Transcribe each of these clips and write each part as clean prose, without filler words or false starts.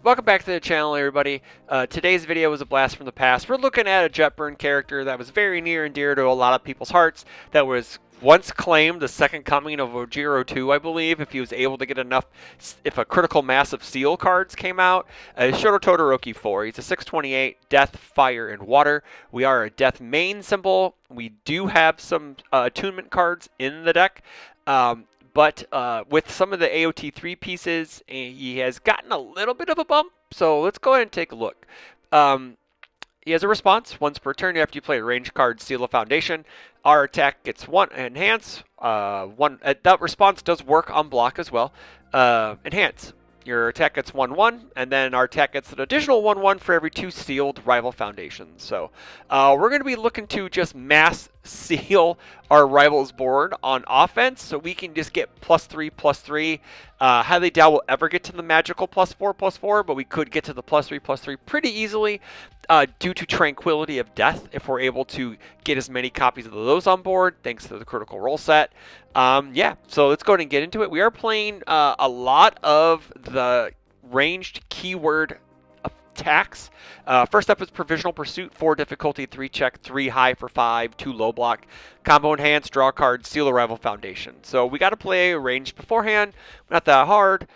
Welcome back to the channel, everybody. Today's video was a blast from the past. We're looking at a Jetburn character that was very near and dear to a lot of people's hearts, that was once claimed the second coming of Ojiro 2, I believe, if he was able to get enough, if a critical mass of seal cards came out. Shoto Todoroki 4. He's a 628, death, fire, and water. We are a death main symbol. We do have some attunement cards in the deck. But with some of the AOT 3 pieces, he has gotten a little bit of a bump. So let's go ahead and take a look. He has a response. Once per turn, after you play a ranged card, Seal of Foundation. Our attack gets 1 enhance. That response does work on block as well. Enhance. Your attack gets 1/1, and then our attack gets an additional 1/1 for every 2 sealed rival foundations. So we're going to be looking to just mass seal our rivals board on offense, so we can just get +3/+3. Highly doubt we'll ever get to the magical +4/+4, but we could get to the +3/+3 pretty easily due to Tranquility of Death if we're able to get as many copies of those on board, thanks to the Critical Role set. Yeah, so let's go ahead and get into it. We are playing a lot of the ranged keyword attacks. First up is Provisional Pursuit, 4 difficulty, 3 check, 3 high for 5, 2 low block. Combo Enhance, draw a card, seal a rival foundation. So we got to play ranged beforehand, not that hard.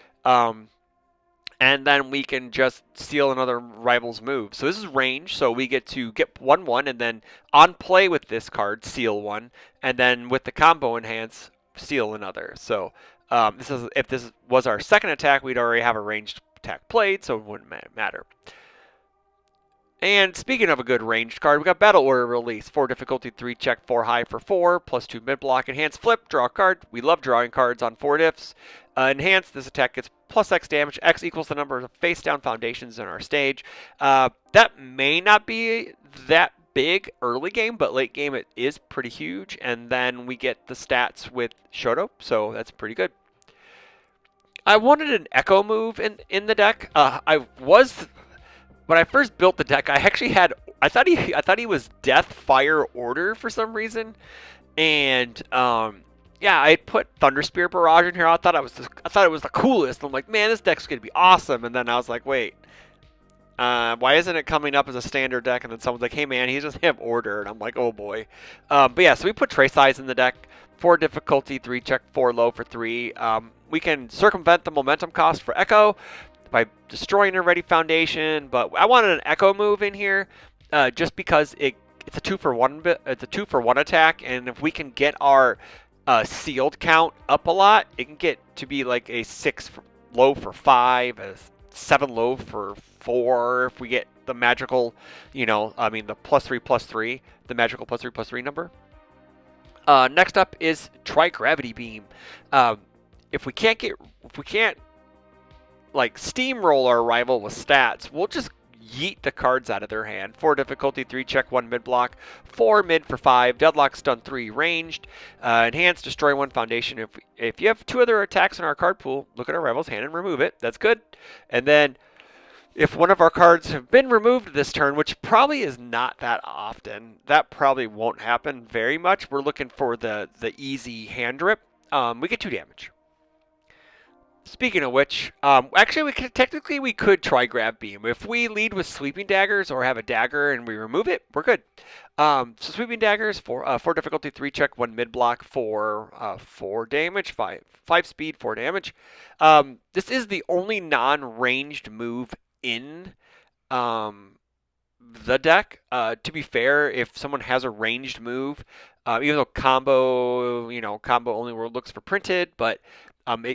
And then we can just seal another rival's move. So this is range, so we get to get 1/1, and then on play with this card, seal 1, and then with the combo enhance, seal another. So if this was our second attack, we'd already have a ranged attack played, so it wouldn't matter. And speaking of a good ranged card, we got Battle Order Release. 4 difficulty, 3 check, 4 high for 4, +2 mid block, enhance flip, draw a card. We love drawing cards on 4 diffs. Enhance, this attack gets +X damage. X equals the number of face down foundations in our stage. That may not be that big early game, but late game it is pretty huge. And then we get the stats with Shoto, so that's pretty good. I wanted an Echo move in the deck. When I first built the deck, I thought he was Death, Fire, Order for some reason, and yeah, I put Thunder Spear Barrage in here. I thought it was the coolest. I'm like, man, this deck's gonna be awesome. And then I was like, wait, why isn't it coming up as a standard deck? And then someone's like, hey man, he doesn't have Order, and I'm like, oh boy. But yeah, so we put Trace Eyes in the deck. 4 difficulty, 3 check, 4 low for 3. We can circumvent the momentum cost for Echo by destroying a ready foundation, but I wanted an Echo move in here just because it's a 2-for-1 it's a 2-for-1 attack, and if we can get our sealed count up a lot, it can get to be like a 6 low for 5, a 7 low for 4 if we get the magical, the +3/+3, the magical +3/+3 number. Next up is Tri-Gravity Beam. If we can't like steamroll our rival with stats, we'll just yeet the cards out of their hand. 4 difficulty, 3 check, 1 mid block, 4 mid for 5, deadlock, stun 3, ranged, enhance, destroy 1 foundation. If you have 2 other attacks in our card pool, look at our rival's hand and remove it. That's good. And then if one of our cards have been removed this turn, which probably is not that often, that probably won't happen very much. We're looking for the easy hand rip. We get 2 damage. Speaking of which, actually, we could try Grab Beam. If we lead with Sweeping Daggers or have a dagger and we remove it, we're good. So Sweeping Daggers, 4 difficulty, 3 check, 1 mid block, 4 damage, 5 speed, 4 damage. This is the only non-ranged move in the deck. To be fair, if someone has a ranged move, even though combo only looks for printed, but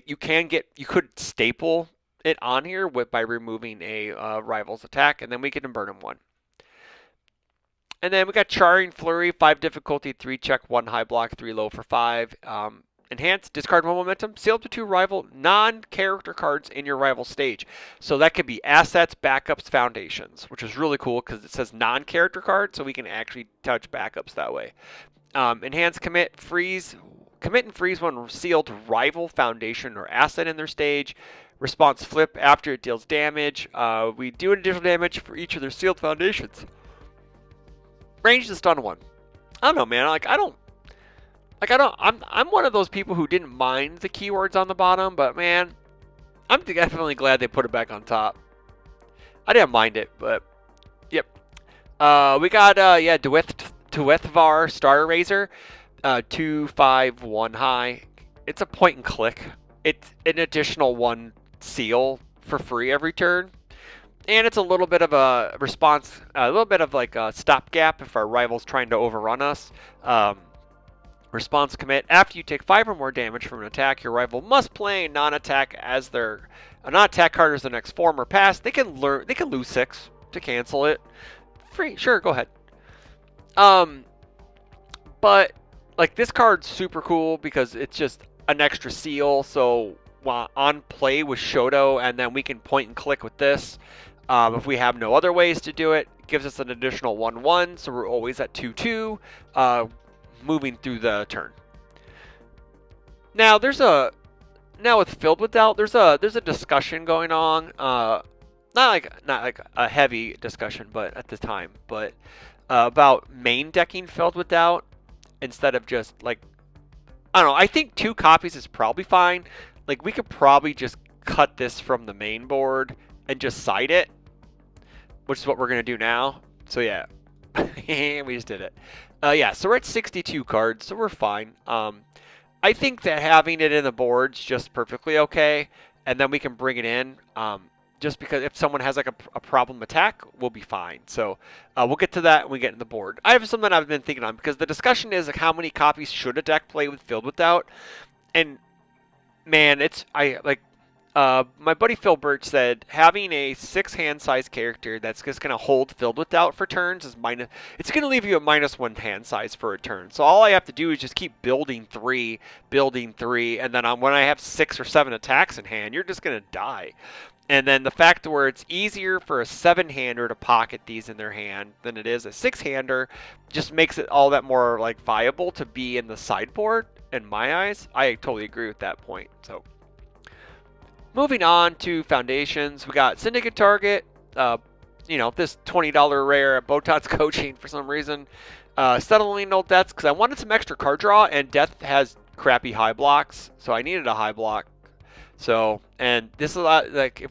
you could staple it on here by removing a rival's attack, and then we can burn him 1. And then we got Charring Flurry, 5 difficulty, 3 check, 1 high block, 3 low for 5. Enhance, discard 1 momentum, seal up to 2 rival non-character cards in your rival stage. So that could be assets, backups, foundations, which is really cool because it says non-character card, so we can actually touch backups that way. Enhance, commit, freeze. Commit and freeze 1 sealed rival foundation or asset in their stage. Response flip after it deals damage. We do an additional damage for each of their sealed foundations. Range to stun 1. I don't know, man. I'm one of those people who didn't mind the keywords on the bottom, but man, I'm definitely glad they put it back on top. I didn't mind it, but yep. We got yeah, Dwethvar Star Razor, 2/5/1 high. It's a point and click. It's an additional one seal for free every turn, and it's a little bit of a response, a little bit of like a stopgap if our rival's trying to overrun us. Response commit: after you take 5 or more damage from an attack, your rival must play a non-attack as their a non-attack card as their next form or pass. They can lose 6 to cancel it. Free, sure, go ahead. But like this card's super cool because it's just an extra seal. So while on play with Shoto, and then we can point and click with this. If we have no other ways to do it, it gives us an additional 1/1, so we're always at 2/2, moving through the turn. Now with Filled with Doubt, there's a discussion going on. Not like a heavy discussion, but at the time, but about main decking Filled with Doubt instead of just like, I don't know. I think 2 copies is probably fine. Like we could probably just cut this from the main board and just side it, which is what we're gonna do now. So yeah, we just did it. Yeah, so we're at 62 cards, so we're fine. I think that having it in the board's just perfectly okay, and then we can bring it in. Just because if someone has like a problem attack, we'll be fine. So we'll get to that when we get in the board. I have something I've been thinking on, because the discussion is like how many copies should a deck play with Filled with Doubt, and man, my buddy Phil Birch said having a 6 hand size character that's just gonna hold Filled with Doubt for turns is it's gonna leave you a -1 hand size for a turn. So all I have to do is just keep building 3, and then when I have 6 or 7 attacks in hand, you're just gonna die. And then the fact where it's easier for a 7-hander to pocket these in their hand than it is a 6-hander just makes it all that more like viable to be in the sideboard. In my eyes, I totally agree with that point. So moving on to foundations, we got Syndicate Target. This $20 rare at Botan's coaching for some reason. Settling No Deaths because I wanted some extra card draw, and Death has crappy high blocks, so I needed a high block. So, and this is a lot like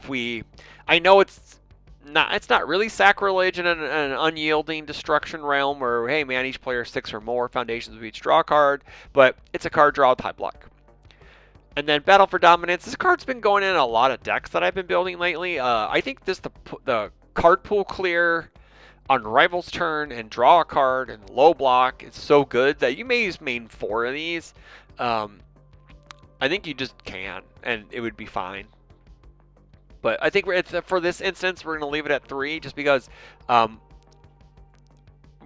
I know it's not really sacrilege in an unyielding destruction realm where, hey man, each player 6 or more foundations with each draw card, but it's a card draw with high block. And then Battle for Dominance. This card's been going in a lot of decks that I've been building lately. I think the card pool clear on Rival's turn and draw a card and low block is so good that you may use main 4 of these. I think you just can, and it would be fine. But I think for this instance, we're going to leave it at 3 just because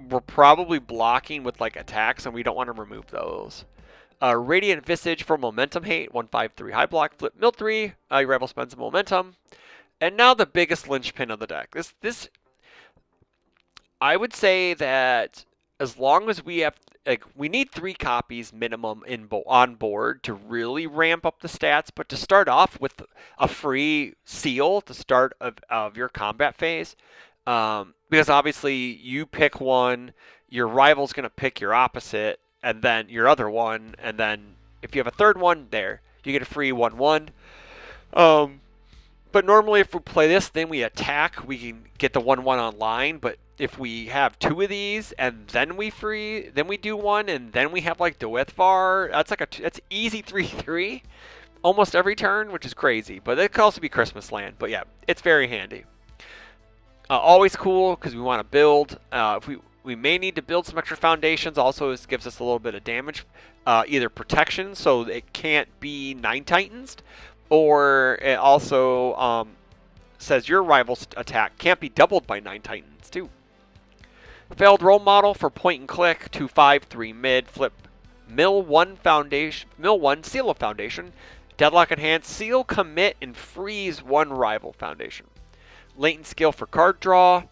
we're probably blocking with like attacks, and we don't want to remove those. Radiant Visage for Momentum Hate, 1/5/3 high block, flip mill 3, your rival spends some momentum. And now the biggest linchpin of the deck. This I would say that as long as we have, we need 3 copies minimum on board to really ramp up the stats, but to start off with a free seal to start of your combat phase, because obviously you pick one, your rival's going to pick your opposite, and then your other one, and then if you have a third one, there, you get a free 1/1. But normally if we play this, then we attack, we can get the 1/1 online, but if we have 2 of these, and then we do 1, and then we have like Dwethvar, that's easy 3/3 almost every turn, which is crazy, but it could also be Christmas Land, but yeah, it's very handy. Always cool, because we want to build, we may need to build some extra foundations. Also, this gives us a little bit of damage, either protection, so it can't be 9 Titans, or it also says your rival's attack can't be doubled by 9 Titans, too. Failed Role Model for point and click, 2/5/3 mid, flip mill 1 foundation, mill 1, seal a foundation, deadlock enhance, seal, commit, and freeze 1 rival foundation. Latent skill for card draw.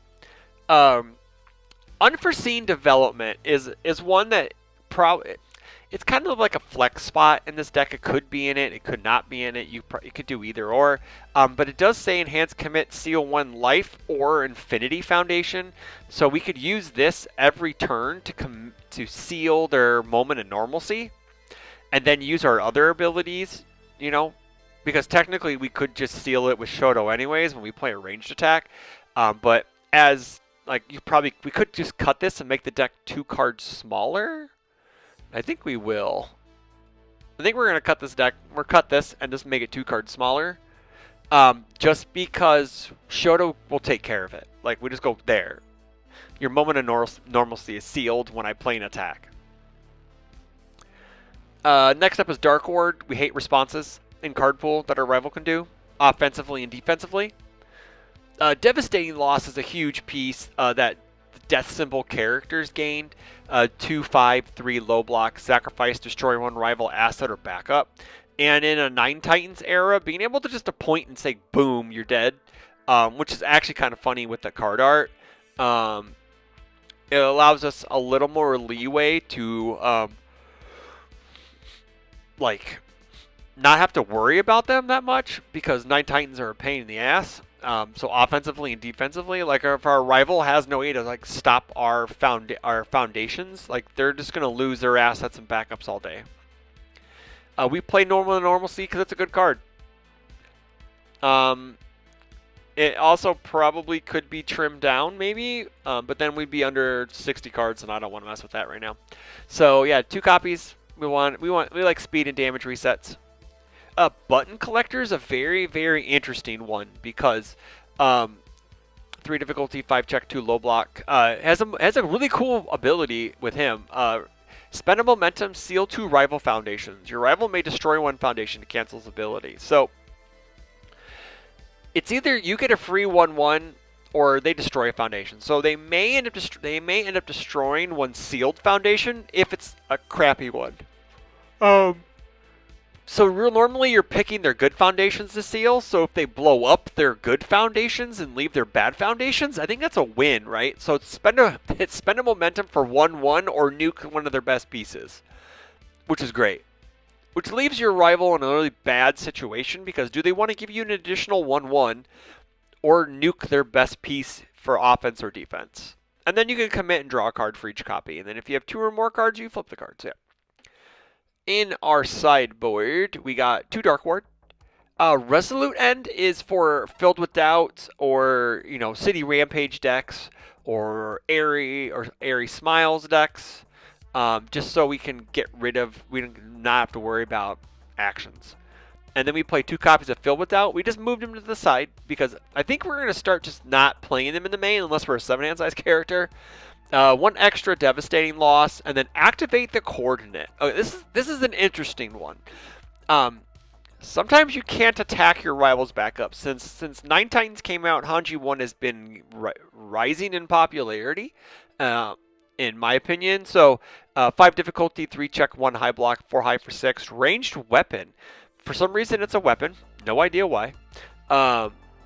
Unforeseen development is one that probably, it's kind of like a flex spot in this deck. It could be in it, it could not be in it. You could do either or. But it does say enhance, commit, seal 1 life or infinity foundation. So we could use this every turn to seal their moment of normalcy, and then use our other abilities. Because technically we could just seal it with Shoto anyways when we play a ranged attack. But as like we could just cut this and make the deck 2 cards smaller. I think we will. I think we're gonna cut this deck. We'll cut this and just make it 2 cards smaller. Just because Shoto will take care of it. Like, we just go there. Your moment of normalcy is sealed when I play an attack. Next up is Dark Ward. We hate responses in card pool that our rival can do, offensively and defensively. Devastating Loss is a huge piece that death symbol characters gained. 2/5/3 low block, sacrifice, destroy 1 rival asset or backup. And in a 9 Titans era, being able to just point and say, boom, you're dead, which is actually kind of funny with the card art. It allows us a little more leeway to, like, not have to worry about them that much, because 9 Titans are a pain in the ass. So offensively and defensively, like, if our rival has no way to, like, stop our foundations, like, they're just going to lose their assets and backups all day. We play Normal and Normalcy because it's a good card. It also probably could be trimmed down, maybe, but then we'd be under 60 cards, and I don't want to mess with that right now. So yeah, 2 copies. We like speed and damage resets. Button Collector is a very, very interesting one because 3 difficulty, 5 check, 2 low block. Has a really cool ability with him. Spend a momentum, seal 2 rival foundations. Your rival may destroy 1 foundation to cancel his ability. So it's either you get a free 1/1 or they destroy a foundation. So they may end up destroying 1 sealed foundation if it's a crappy one. So normally you're picking their good foundations to seal, so if they blow up their good foundations and leave their bad foundations, I think that's a win, right? So spend a momentum for 1/1 or nuke one of their best pieces, which is great. Which leaves your rival in a really bad situation, because do they want to give you an additional 1/1 or nuke their best piece for offense or defense? And then you can commit and draw a card for each copy, and then if you have 2 or more cards, you flip the cards, yeah. In our sideboard, we got 2 Dark Ward. Resolute End is for Filled with Doubt, or, you know, City Rampage decks, or Airy Smiles decks, just so we can get rid of, we don't not have to worry about actions. And then we play 2 copies of Filled with Doubt. We just moved them to the side because I think we're going to start just not playing them in the main unless we're a 7-hand size character. 1 extra Devastating Loss, and then activate the Coordinate. Oh, this is an interesting one. Sometimes you can't attack your rival's backup. Since 9 Titans came out, Hanji 1 has been rising in popularity, in my opinion. So 5 difficulty, 3 check, 1 high block, 4 high for 6, ranged weapon. For some reason, it's a weapon. No idea why.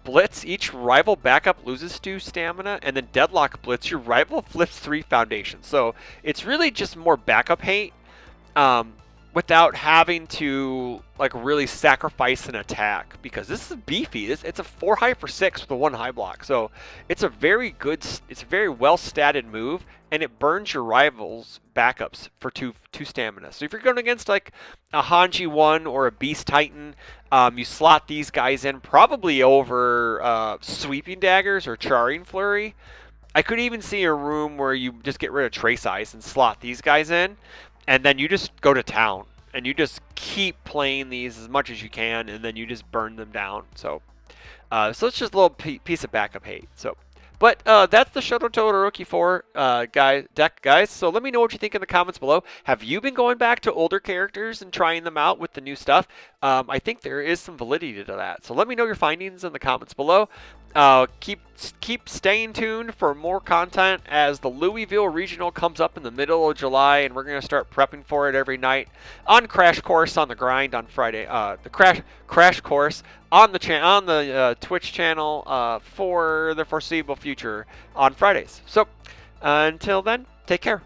Blitz, each rival backup loses 2 stamina, and then Deadlock Blitz, your rival flips 3 foundations. So it's really just more backup hate, without having to, like, really sacrifice an attack, because this is beefy. It's a 4 high for 6 with a 1 high block. So it's a very well statted move, and it burns your rivals backups for 2 stamina. So if you're going against like a Hanji 1 or a Beast Titan, you slot these guys in probably over Sweeping Daggers or Charring Flurry. I could even see a room where you just get rid of Trace Ice and slot these guys in, and then you just go to town and you just keep playing these as much as you can, and then you just burn them down. So so it's just a little piece of backup hate. So, but that's the Shoto Todoroki 4 deck, guys. So let me know what you think in the comments below. Have you been going back to older characters and trying them out with the new stuff? I think there is some validity to that. So let me know your findings in the comments below. Keep staying tuned for more content as the Louisville Regional comes up in the middle of July, and we're going to start prepping for it every night on Crash Course on the Grind on Friday. The Crash Course on the Twitch channel for the foreseeable future on Fridays. So until then, take care.